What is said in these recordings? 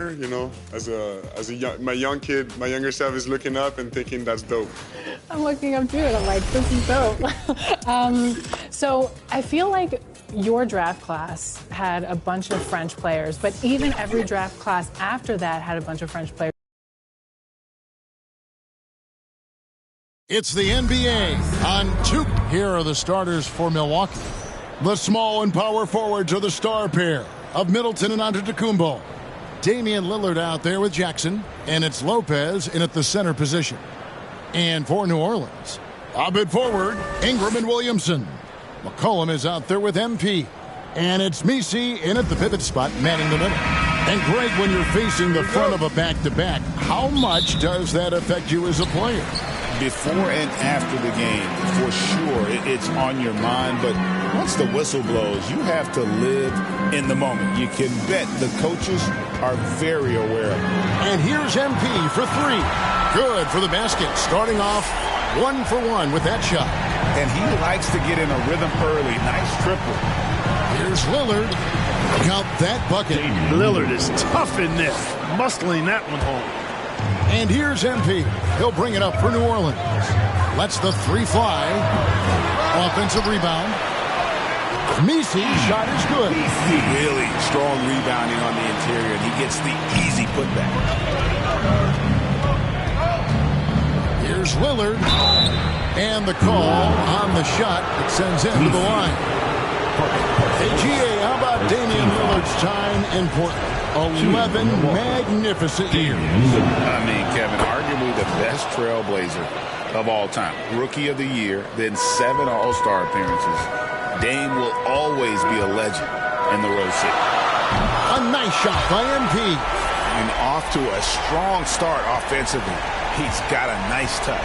You know, my young kid, my younger self is looking up and thinking that's dope. I'm looking up too, and I'm like, this is dope. So I feel like your draft class had a bunch of French players, but even every draft class after that had a bunch of French players. It's the NBA on 2. Here are the starters for Milwaukee. The small and power forwards are the star pair of Middleton and Antetokounmpo. Damian Lillard out there with Jackson, and it's Lopez in at the center position. And for New Orleans, a bit forward, Ingram and Williamson. McCollum is out there with MP. And it's Messi in at the pivot spot, manning the middle. And Greg, when you're facing the front of a back-to-back, how much does that affect you as a player? Before and after the game, for sure, it's on your mind. But once the whistle blows, you have to live in the moment. You can bet the coaches are very aware of it. And here's MP for 3. Good for the basket, starting off 1 for 1 with that shot. And he likes to get in a rhythm early. Nice triple. Here's Lillard. Count that bucket. Lillard is tough in there, muscling that one home. And here's MP. He'll bring it up for New Orleans. Lets the 3 fly. Offensive rebound. Messi's shot is good. Really strong rebounding on the interior, and he gets the easy putback. Here's Lillard. And the call on the shot that sends him to the line. Hey, GA, how about Damian Lillard's time in Portland? 11 magnificent years. I mean, Kevin, arguably the best trailblazer of all time. Rookie of the year, then 7 All-Star appearances. Dame will always be a legend in the Rose City. A nice shot by MP. And off to a strong start offensively. He's got a nice touch.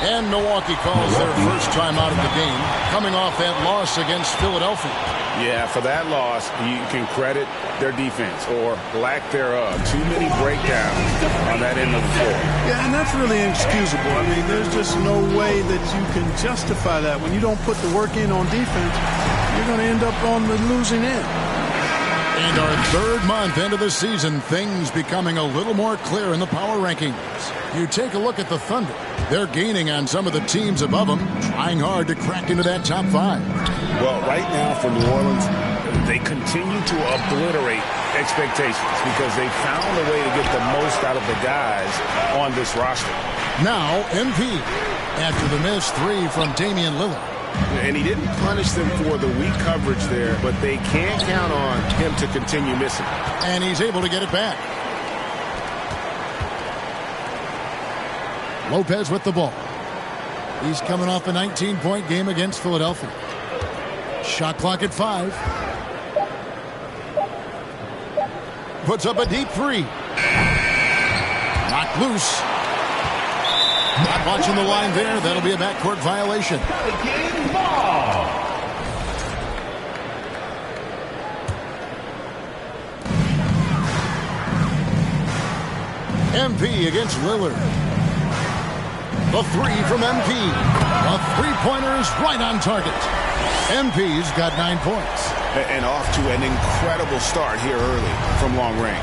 And Milwaukee calls their first time out of the game, coming off that loss against Philadelphia. Yeah, for that loss, you can credit their defense, or lack thereof. Too many breakdowns on that end of the floor. Yeah, and that's really inexcusable. I mean, there's just no way that you can justify that. When you don't put the work in on defense, you're going to end up on the losing end. And our 3rd month into the season, things becoming a little more clear in the power rankings. You take a look at the Thunder. They're gaining on some of the teams above them, trying hard to crack into that top 5. Well, right now for New Orleans, they continue to obliterate expectations because they found a way to get the most out of the guys on this roster. Now, MP, after the missed 3 from Damian Lillard. And he didn't punish them for the weak coverage there, but they can't count on him to continue missing. And he's able to get it back. Lopez with the ball. He's coming off a 19-point game against Philadelphia. Shot clock at 5. Puts up a deep 3. Knocked loose. Not watching the line there. That'll be a backcourt violation. MP against Lillard. The 3 from MP. A 3-pointer is right on target. MP's got 9 points. And off to an incredible start here early from long range.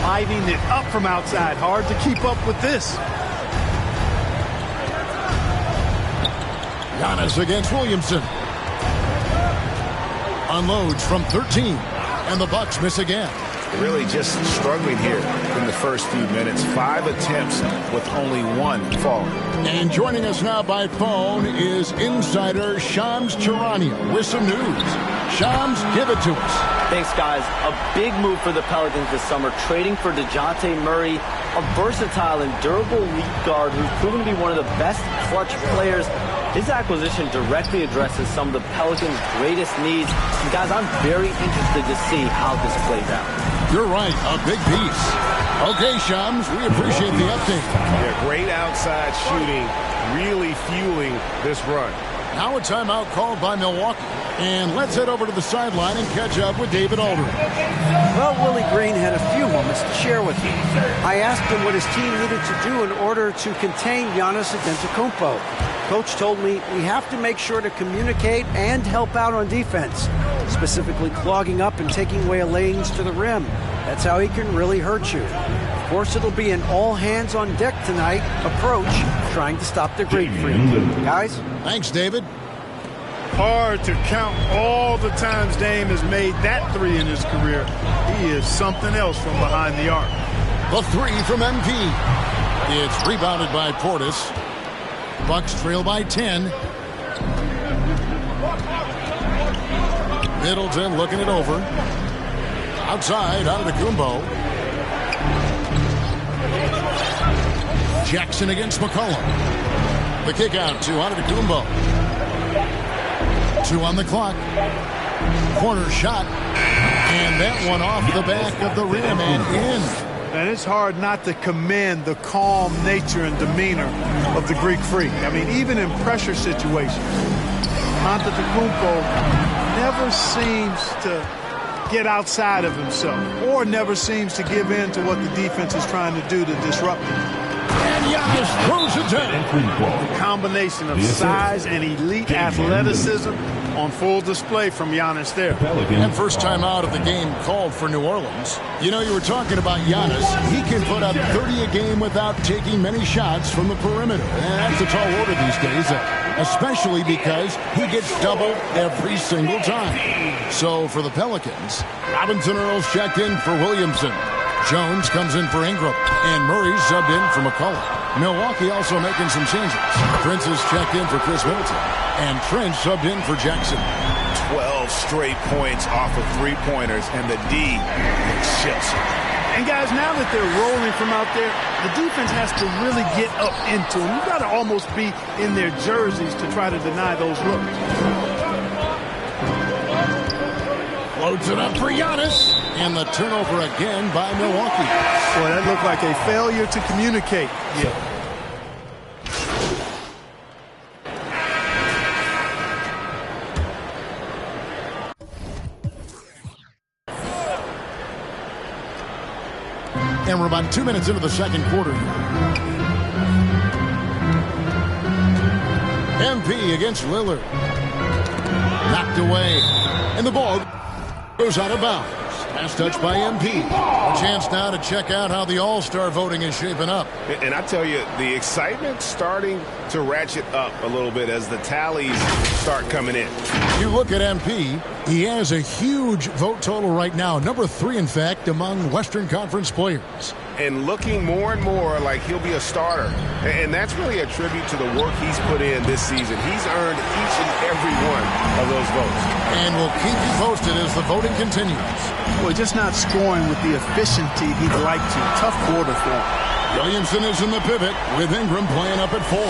Lighting it up from outside. Hard to keep up with this. Giannis against Williamson. Unloads from 13. And the Bucks miss again. Really just struggling here in the first few minutes. 5 attempts with only 1 falling. And joining us now by phone is insider Shams Charania with some news. Shams, give it to us. Thanks, guys. A big move for the Pelicans this summer, trading for DeJounte Murray, a versatile and durable lead guard who's proven to be one of the best clutch players. His acquisition directly addresses some of the Pelicans' greatest needs. And guys, I'm very interested to see how this plays out. You're right, a big piece. Okay, Shams, we appreciate the update. Yeah, great outside shooting, really fueling this run. Now a timeout called by Milwaukee. And let's head over to the sideline and catch up with David Aldridge. Well, Willie Green had a few moments to share with me. I asked him what his team needed to do in order to contain Giannis Antetokounmpo. Coach told me we have to make sure to communicate and help out on defense, specifically clogging up and taking away lanes to the rim. That's how he can really hurt you. Of course, it'll be an all-hands-on-deck tonight approach, trying to stop the Greek Freak. Guys? Thanks, David. Hard to count all the times Dame has made that three in his career. He is something else from behind the arc. The three from MP. It's rebounded by Portis. Bucks trail by 10. Middleton looking it over. Outside, out of the Kumbo. Jackson against McCollum. The kick out to Antetokounmpo. 2 on the clock. Corner shot. And that one off the back of the rim and in. And it's hard not to commend the calm nature and demeanor of the Greek Freak. I mean, even in pressure situations, Antetokounmpo never seems to get outside of himself or never seems to give in to what the defense is trying to do to disrupt him. And Giannis throws it down. The combination of size and elite athleticism on full display from Giannis there. And first time out of the game called for New Orleans. You know, you were talking about Giannis. He can put up 30 a game without taking many shots from the perimeter. And that's a tall order these days, especially because he gets doubled every single time. So for the Pelicans, Robinson Earls checked in for Williamson. Jones comes in for Ingram. And Murray subbed in for McCollum. Milwaukee also making some changes. Prince is checked in for Chris Middleton. And Trent subbed in for Jackson. 12 straight points off of three-pointers, and the D shifts. And guys, now that they're rolling from out there, the defense has to really get up into them. You've got to almost be in their jerseys to try to deny those looks. Loads it up for Giannis. And the turnover again by Milwaukee. Boy, that looked like a failure to communicate. Yeah. And we're about 2 minutes into the second quarter. MP against Lillard. Knocked away. And the ball goes out of bounds. Pass touch by MP. A chance now to check out how the All-Star voting is shaping up. And I tell you, the excitement's starting to ratchet up a little bit as the tallies start coming in. You look at MP, he has a huge vote total right now. Number 3, in fact, among Western Conference players. And looking more and more like he'll be a starter. And that's really a tribute to the work he's put in this season. He's earned each and every one of those votes. And we'll keep you posted as the voting continues. Well, just not scoring with the efficiency he'd like to. Tough quarter for him. Williamson is in the pivot with Ingram playing up at 4.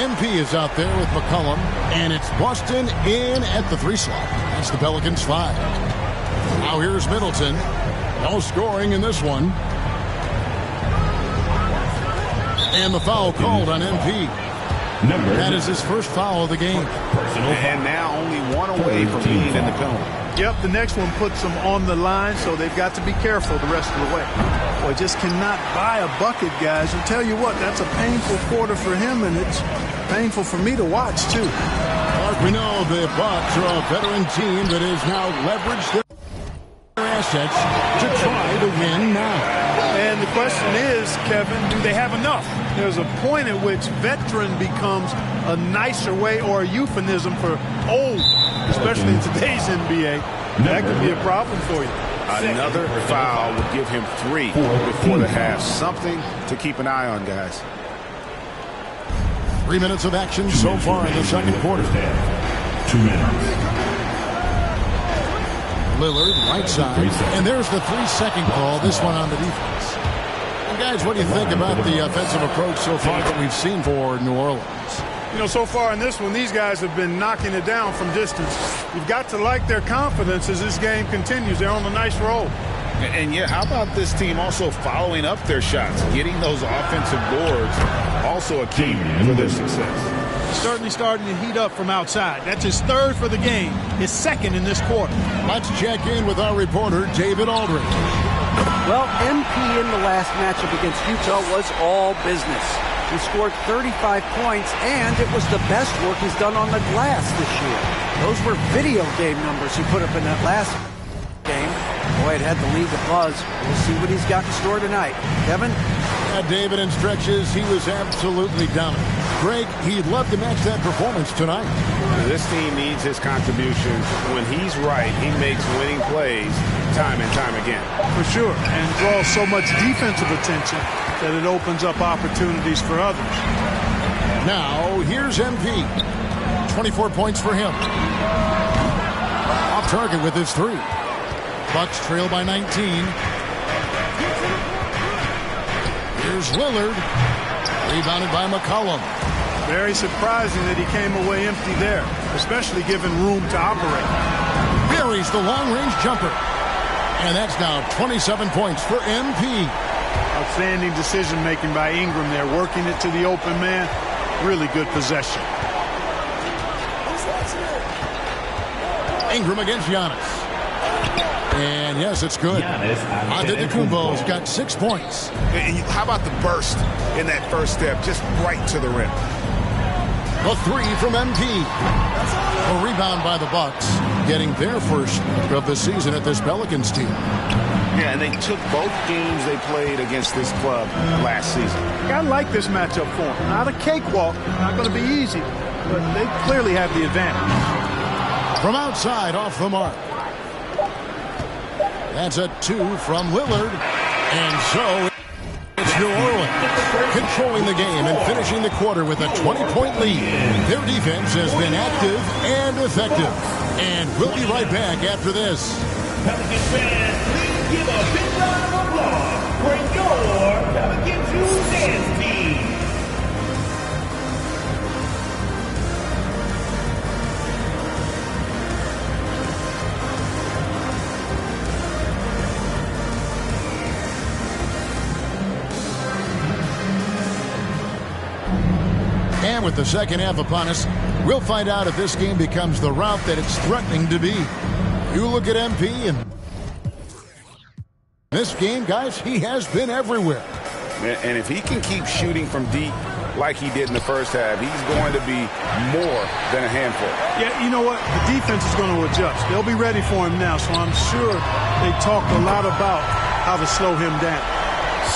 MP is out there with McCollum, and it's Boston in at the 3 slot. That's the Pelicans 5. Now here's Middleton. No scoring in this one. And the foul called on MP. That is his first foul of the game. And now only one away from being in the penalty. Yep, the next one puts them on the line, so they've got to be careful the rest of the way. Boy, just cannot buy a bucket, guys. I'll tell you what, that's a painful quarter for him, and it's painful for me to watch, too. Mark, we know the Bucks are a veteran team that has now leveraged their assets to try to win now. And the question is, Kevin, do they have enough? There's a point at which veteran becomes a nicer way or a euphemism for old, especially in today's NBA. That could be a problem for you. Another foul would give him 3 before the half. Something to keep an eye on, guys. 3 minutes of action so far in the second quarter. 2 minutes. Lillard, right side. And there's the 3-second call, this one on the defense. And guys, what do you think about the offensive approach so far that we've seen for New Orleans? You know, so far in this one, these guys have been knocking it down from distance. You've got to like their confidence as this game continues. They're on a nice roll. And yeah, how about this team also following up their shots? Getting those offensive boards, also a key for their success. Certainly starting to heat up from outside. That's his 3rd for the game, his 2nd in this quarter. Let's check in with our reporter, David Aldridge. Well, MP in the last matchup against Utah was all business. He scored 35 points, and it was the best work he's done on the glass this year. Those were video game numbers he put up in that last game. Boy, Boy, it had the league abuzz. We'll see what he's got in store tonight. Kevin? David, in stretches, he was absolutely dominant. Greg, he'd love to match that performance tonight. This team needs his contributions. When he's right, he makes winning plays time and time again. For sure, and draws so much defensive attention that it opens up opportunities for others. Now, here's MP. 24 points for him. Off target with his 3. Bucks trail by 19. Here's Lillard. Rebounded by McCollum. Very surprising that he came away empty there, especially given room to operate. Buries the long-range jumper. And that's now 27 points for MP. Outstanding decision-making by Ingram there, working it to the open man. Really good possession. Ingram against Giannis. And yes, it's good. Antetokounmpo's got 6 points. And how about the burst in that first step, just right to the rim? A 3 from MP. A rebound by the Bucks, getting their first of the season at this Pelicans team. Yeah, and they took both games they played against this club last season. I like this matchup for them. Not a cakewalk, not going to be easy, but they clearly have the advantage. From outside, off the mark. That's a 2 from Lillard. And so it's New Orleans controlling the game and finishing the quarter with a 20-point lead. Their defense has been active and effective. And we'll be right back after this. Pelicans fans, please give a big round of applause for your Pelicans Who Dance team. And with the second half upon us, we'll find out if this game becomes the route that it's threatening to be. You look at MP, and this game, guys, he has been everywhere. And if he can keep shooting from deep like he did in the first half, he's going to be more than a handful. Yeah, you know what? The defense is going to adjust. They'll be ready for him now, so I'm sure they talked a lot about how to slow him down.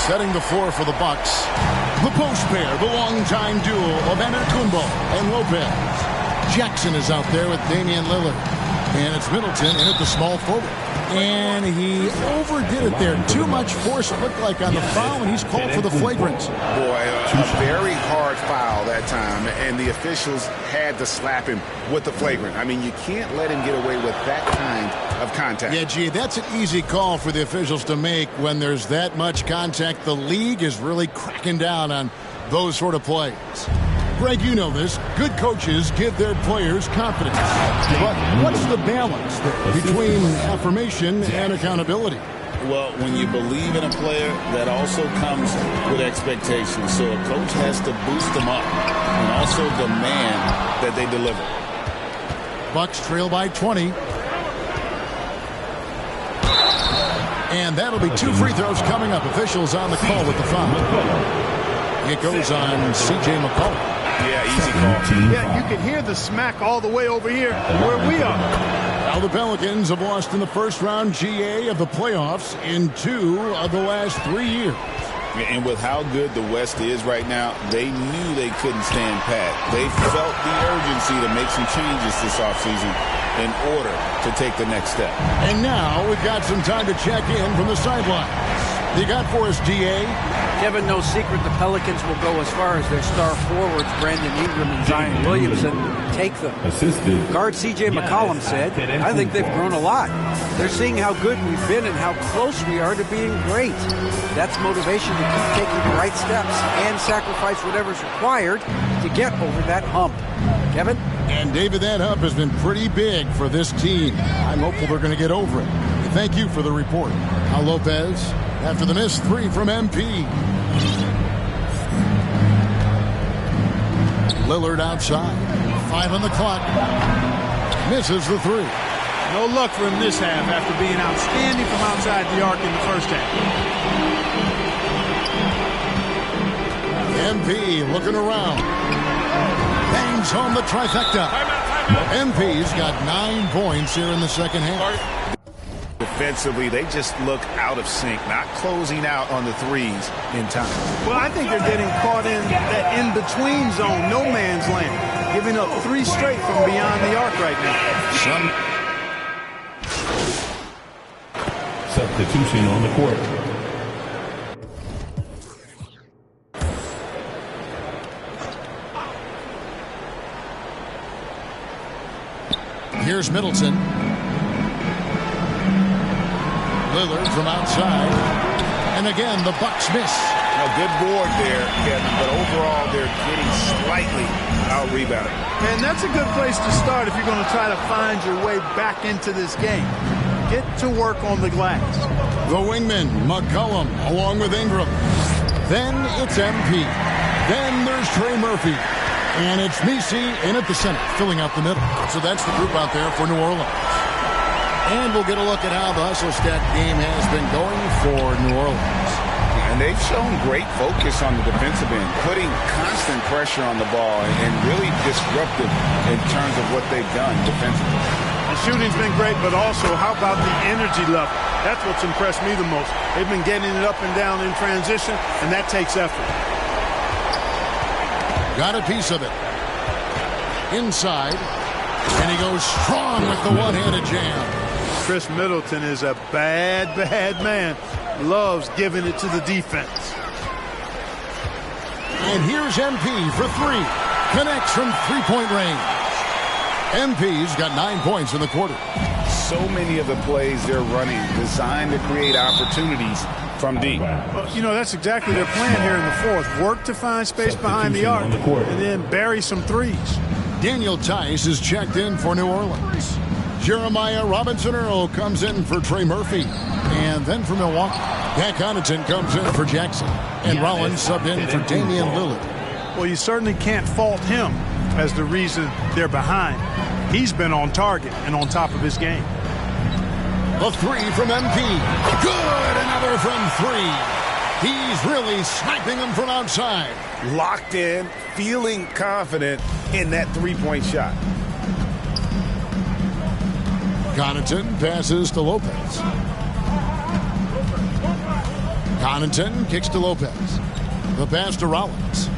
Setting the floor for the Bucks. The post pair, the longtime duo of Antetokounmpo and Lopez. Jackson is out there with Damian Lillard. And it's Middleton in at the small forward. And he overdid it there. Too much force, it looked like, on the foul, and he's called for the flagrant. Boy, a very hard foul that time, and the officials had to slap him with the flagrant. I mean, you can't let him get away with that kind of contact. Yeah, gee, that's an easy call for the officials to make when there's that much contact. The league is really cracking down on those sort of plays. Greg, you know this. Good coaches give their players confidence. But what's the balance there between affirmation and accountability? Well, when you believe in a player, that also comes with expectations. So a coach has to boost them up and also demand that they deliver. Bucks trail by 20. And that'll be 2 free throws coming up. Officials on the call with the foul. It goes on C.J. McCollum. Yeah, easy call. Yeah, you can hear the smack all the way over here where we are. Now the Pelicans have lost in the first round GA of the playoffs in 2 of the last 3 years. And with how good the West is right now, they knew they couldn't stand pat. They felt the urgency to make some changes this offseason in order to take the next step. And now we've got some time to check in from the sidelines. You got for us, GA? Kevin, no secret the Pelicans will go as far as their star forwards, Brandon Ingram and Zion Williamson, take them. Guard C.J. McCollum said, I think they've grown a lot. They're seeing how good we've been and how close we are to being great. That's motivation to keep taking the right steps and sacrifice whatever's required to get over that hump. Kevin? And David, that hump has been pretty big for this team. I'm hopeful they're going to get over it. Thank you for the report. Now Lopez, after the missed 3 from MP. Lillard outside. 5 on the clock. Misses the 3. No luck for him this half after being outstanding from outside the arc in the first half. MP looking around. Bangs home the trifecta. MP's got 9 points here in the second half. defensively, they just look out of sync, not closing out on the threes in time. Well, I think they're getting caught in that in-between zone, no man's land, giving up 3 straight from beyond the arc right now. Substitution on the court. Here's Middleton. Lillard from outside. And again, the Bucks miss. A good board there, Kevin, but overall they're getting slightly out-rebounded. And that's a good place to start if you're going to try to find your way back into this game. Get to work on the glass. The wingman, McCollum, along with Ingram. Then it's MP. Then there's Trey Murphy. And it's Messi in at the center, filling out the middle. So that's the group out there for New Orleans. And we'll get a look at how the hustle stat game has been going for New Orleans. And they've shown great focus on the defensive end, putting constant pressure on the ball and really disruptive in terms of what they've done defensively. The shooting's been great, but also how about the energy level? That's what's impressed me the most. They've been getting it up and down in transition, and that takes effort. Got a piece of it. Inside. And he goes strong with the one-handed jam. Chris Middleton is a bad, bad man. Loves giving it to the defense. And here's MP for 3. Connects from three-point range. MP's got 9 points in the quarter. So many of the plays they're running designed to create opportunities from deep. Well, you know, that's exactly their plan here in the fourth. Work to find space behind the arc and then bury some threes. Daniel Tice is checked in for New Orleans. Jeremiah Robinson-Earl comes in for Trey Murphy. And then for Milwaukee, Pat Connaughton comes in for Jackson. And Rollins subbed in for Damian Lillard. Well, you certainly can't fault him as the reason they're behind. He's been on target and on top of his game. A 3 from MP. Good! Another from 3. He's really sniping them from outside. Locked in, feeling confident in that three-point shot. Connaughton passes to Lopez. Connaughton kicks to Lopez. The pass to Rollins.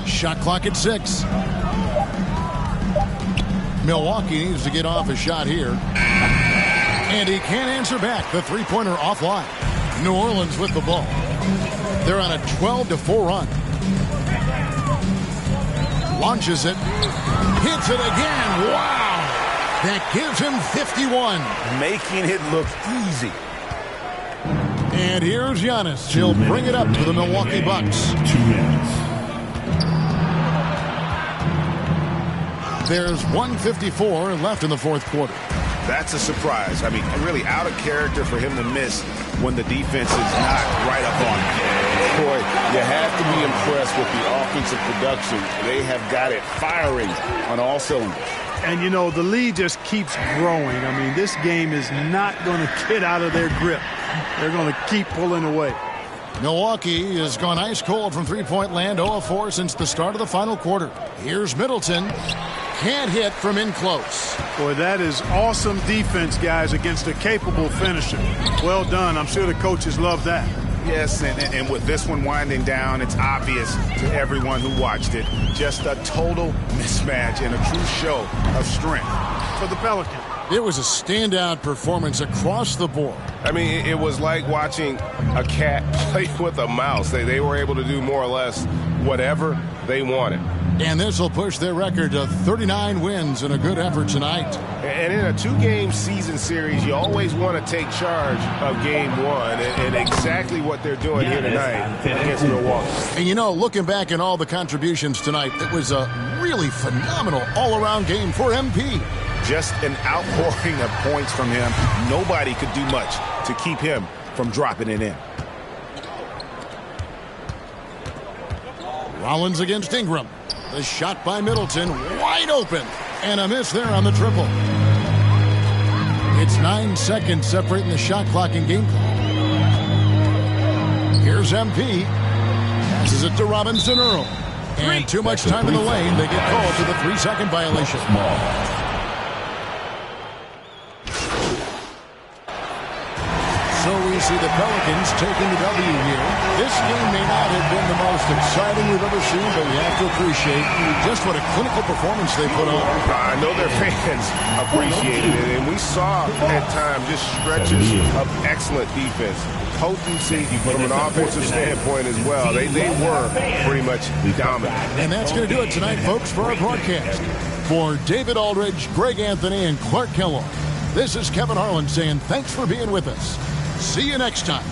Shot clock at 6. Milwaukee needs to get off a shot here. And he can't answer back. The three-pointer offline. New Orleans with the ball. They're on a 12-4 run. Launches it. Hits it again. Wow. That gives him 51. Making it look easy. And here's Giannis. He'll bring it up to the Milwaukee Bucks. 2 minutes. There's 1:54 left in the fourth quarter. That's a surprise. I mean, really out of character for him to miss when the defense is not right up on him. Boy, you have to be impressed with the offensive production. They have got it firing on all cylinders. And, you know, the lead just keeps growing. I mean, this game is not going to get out of their grip. They're going to keep pulling away. Milwaukee has gone ice cold from three-point land, 0 of 4 since the start of the final quarter. Here's Middleton. Can't hit from in close. Boy, that is awesome defense, guys, against a capable finisher. Well done. I'm sure the coaches love that. Yes, and with this one winding down, it's obvious to everyone who watched it. Just a total mismatch and a true show of strength for the Pelicans. It was a standout performance across the board. I mean, it was like watching a cat play with a mouse. They were able to do more or less whatever they wanted. And this will push their record to 39 wins in a good effort tonight. And in a 2-game season series, you always want to take charge of game 1, and exactly what they're doing here tonight against Milwaukee. And you know, looking back at all the contributions tonight, it was a really phenomenal all-around game for MP. Just an outpouring of points from him. Nobody could do much to keep him from dropping it in. Rollins against Ingram. The shot by Middleton, wide open, and a miss there on the triple. It's 9 seconds separating the shot clock and game clock. Here's MP. Passes it to Robinson-Earl. And too much time in the lane. They get called for the 3-second violation. So we see the Pelicans taking the W here. This game may not have been the most exciting we've ever seen, but we have to appreciate just what a clinical performance they put on. I know their fans appreciated it, and we saw at times just stretches of excellent defense. Potency from an offensive standpoint as well. They were pretty much dominant. And that's going to do it tonight, folks, for our broadcast. For David Aldridge, Greg Anthony, and Clark Kellogg, this is Kevin Harlan saying thanks for being with us. See you next time.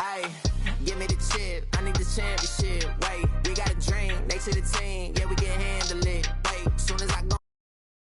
Ay, give me the chip, I need the championship. Wait, we got a dream, next to the team, yeah, we can handle it. Wait, soon as I